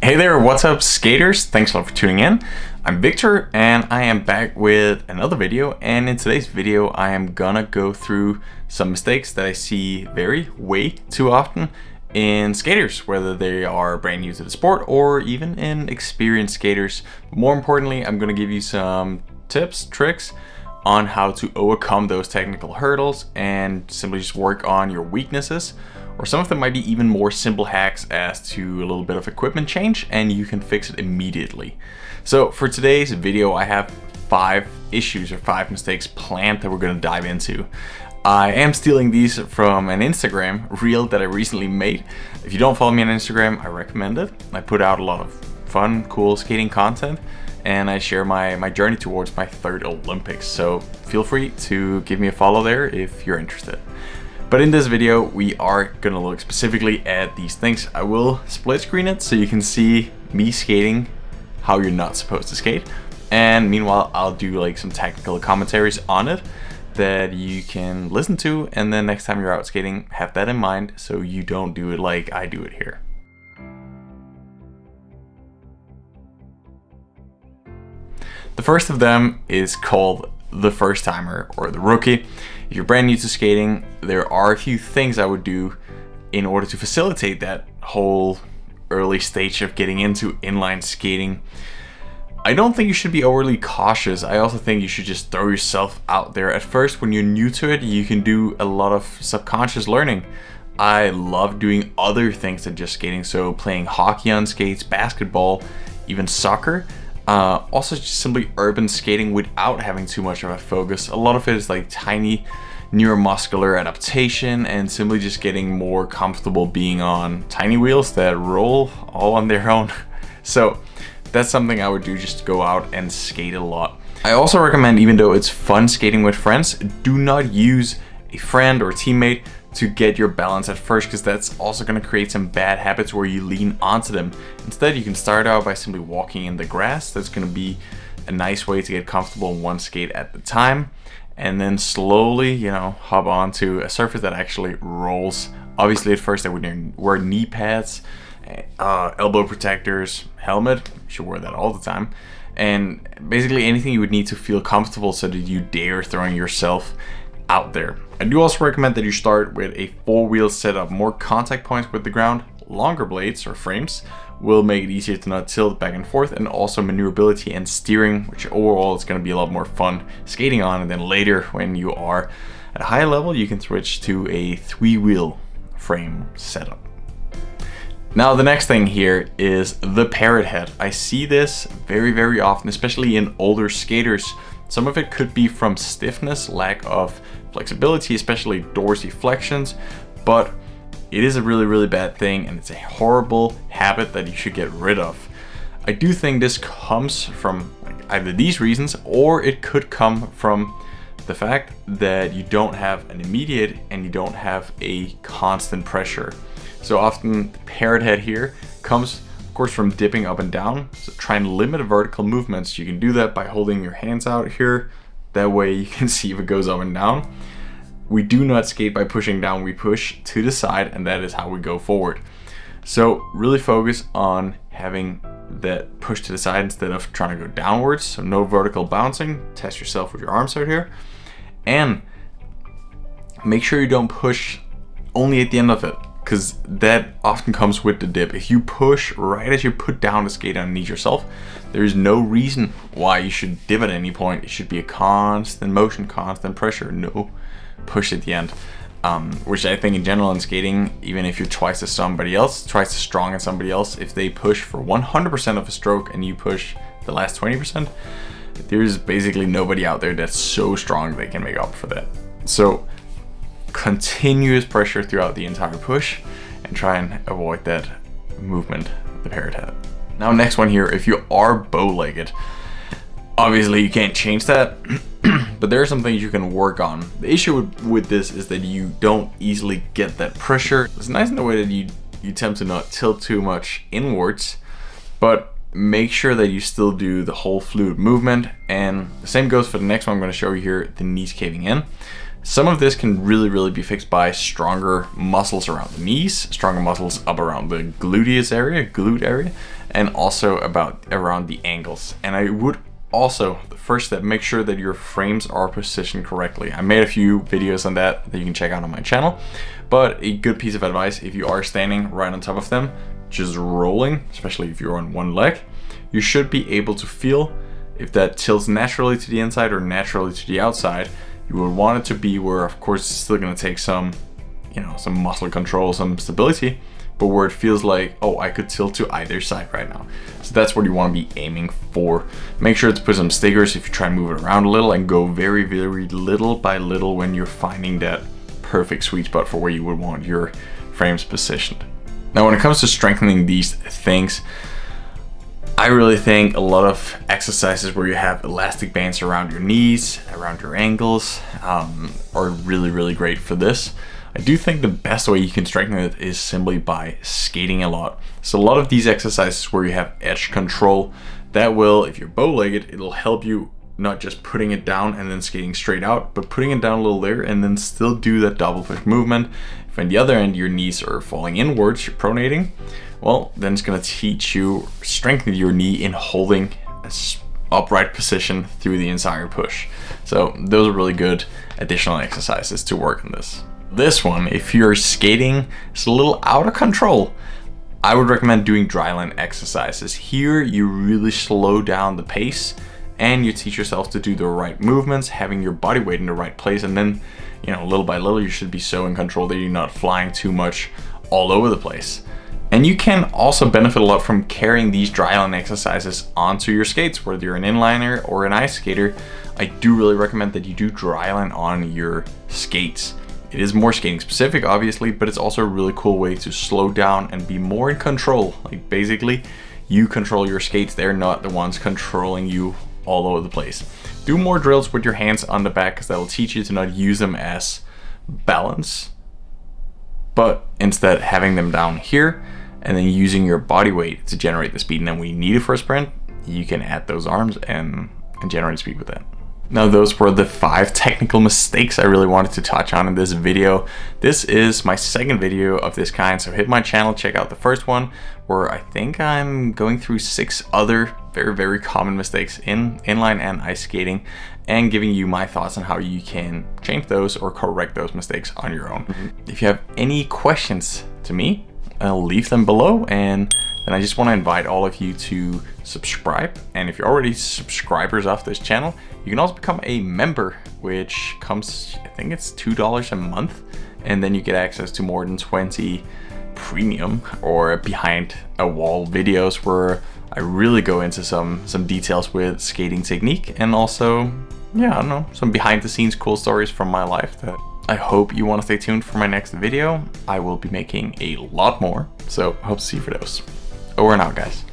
Hey there, what's up skaters? Thanks a lot for tuning in. I'm Victor and I am back with another video, and in today's video I am gonna go through some mistakes that I see way too often in skaters, whether they are brand new to the sport or even in experienced skaters. But more importantly, I'm gonna give you some tips, tricks on how to overcome those technical hurdles and simply just work on your weaknesses. Or some of them might be even more simple hacks as to a little bit of equipment change and you can fix it immediately. So for today's video, I have 5 issues or 5 mistakes planned that we're gonna dive into. I am stealing these from an Instagram reel that I recently made. If you don't follow me on Instagram, I recommend it. I put out a lot of fun, cool skating content, and I share my journey towards my 3rd Olympics. So feel free to give me a follow there if you're interested. But in this video, we are gonna look specifically at these things. I will split screen it so you can see me skating how you're not supposed to skate. And meanwhile, I'll do like some technical commentaries on it that you can listen to. And then next time you're out skating, have that in mind so you don't do it like I do it here. The first of them is called the first timer or the rookie. If you're brand new to skating, there are a few things I would do in order to facilitate that whole early stage of getting into inline skating. I don't think you should be overly cautious. I also think you should just throw yourself out there. At first, when you're new to it, you can do a lot of subconscious learning. I love doing other things than just skating, so playing hockey on skates, basketball, even soccer. Also just simply urban skating without having too much of a focus. A lot of it is like tiny neuromuscular adaptation and simply just getting more comfortable being on tiny wheels that roll all on their own. So that's something I would do, just go out and skate a lot. I also recommend, even though it's fun skating with friends, do not use a friend or teammate to get your balance at first, because that's also going to create some bad habits where you lean onto them. Instead, you can start out by simply walking in the grass. That's going to be a nice way to get comfortable in one skate at the time, and then slowly, hop onto a surface that actually rolls. Obviously, at first I would wear knee pads, elbow protectors, helmet. You should wear that all the time, and basically anything you would need to feel comfortable so that you dare throwing yourself out there. I do also recommend that you start with a 4-wheel setup. More contact points with the ground, longer blades or frames will make it easier to not tilt back and forth, and also maneuverability and steering, which overall is going to be a lot more fun skating on. And then later, when you are at a high level, you can switch to a 3-wheel frame setup. Now the next thing here is the parrot head. I see this very often, especially in older skaters. Some of it could be from stiffness, lack of flexibility, especially dorsiflexions, but it is a really bad thing, and it's a horrible habit that you should get rid of. I do think this comes from either these reasons, or it could come from the fact that you don't have an immediate and you don't have a constant pressure. So often the parrot head here comes, of course, from dipping up and down. So try and limit vertical movements. You can do that by holding your hands out here. That way you can see if it goes up and down. We do not skate by pushing down, we push to the side, and that is how we go forward. So really focus on having that push to the side instead of trying to go downwards. So no vertical bouncing. Test yourself with your arms out here. And make sure you don't push only at the end of it, because that often comes with the dip. If you push right as you put down the skate underneath yourself, there is no reason why you should dip at any point. It should be a constant motion, constant pressure, no push at the end. Which I think in general in skating, even if you're twice as strong as somebody else, if they push for 100% of a stroke and you push the last 20%, there's basically nobody out there that's so strong they can make up for that. So continuous pressure throughout the entire push and try and avoid that movement, the parrot head. Now next one here, if you are bow-legged, obviously you can't change that, but there are some things you can work on. The issue with this is that you don't easily get that pressure. It's nice in the way that you attempt to not tilt too much inwards, but make sure that you still do the whole fluid movement. And the same goes for the next one I'm going to show you here, the knees caving in. Some of this can really be fixed by stronger muscles around the knees, stronger muscles up around the glute area, and also around the angles. And I would also, the first step, make sure that your frames are positioned correctly. I made a few videos on that you can check out on my channel, but a good piece of advice, if you are standing right on top of them, just rolling, especially if you're on one leg, you should be able to feel if that tilts naturally to the inside or naturally to the outside. You would want it to be where, of course, it's still gonna take some, some muscle control, some stability, but where it feels like, oh, I could tilt to either side right now. So that's what you want to be aiming for. Make sure to put some stickers if you try and move it around a little, and go very, very little by little when you're finding that perfect sweet spot for where you would want your frames positioned. Now, when it comes to strengthening these things, I really think a lot of exercises where you have elastic bands around your knees, around your ankles, are really, really great for this. I do think the best way you can strengthen it is simply by skating a lot. So a lot of these exercises where you have edge control, that will, if you're bow-legged, it'll help you not just putting it down and then skating straight out, but putting it down a little there and then still do that double push movement. If on the other end your knees are falling inwards, you're pronating, well, then it's gonna teach you, strengthen your knee in holding a upright position through the entire push. So those are really good additional exercises to work on this. This one, if you're skating, it's a little out of control, I would recommend doing dryland exercises. Here you really slow down the pace and you teach yourself to do the right movements, having your body weight in the right place, and then, little by little you should be so in control that you're not flying too much all over the place. And you can also benefit a lot from carrying these dryland exercises onto your skates, whether you're an inliner or an ice skater. I do really recommend that you do dryland on your skates. It is more skating specific, obviously, but it's also a really cool way to slow down and be more in control. Like, basically, you control your skates. They're not the ones controlling you all over the place. Do more drills with your hands on the back, because that will teach you to not use them as balance, but instead having them down here and then using your body weight to generate the speed. And then when you need it for a sprint, you can add those arms and generate speed with that. Now, those were the 5 technical mistakes I really wanted to touch on in this video. This is my second video of this kind, so hit my channel, check out the first one, where I think I'm going through 6 other very, very common mistakes in inline and ice skating, and giving you my thoughts on how you can change those or correct those mistakes on your own. If you have any questions to me, I'll leave them below, and then I just want to invite all of you to subscribe. And if you're already subscribers of this channel, you can also become a member, which comes, I think it's $2 a month. And then you get access to more than 20 premium or behind a wall videos where I really go into some details with skating technique, and also, yeah, I don't know, some behind the scenes cool stories from my life that I hope you want to stay tuned for my next video. I will be making a lot more, so I hope to see you for those. Over and out, guys.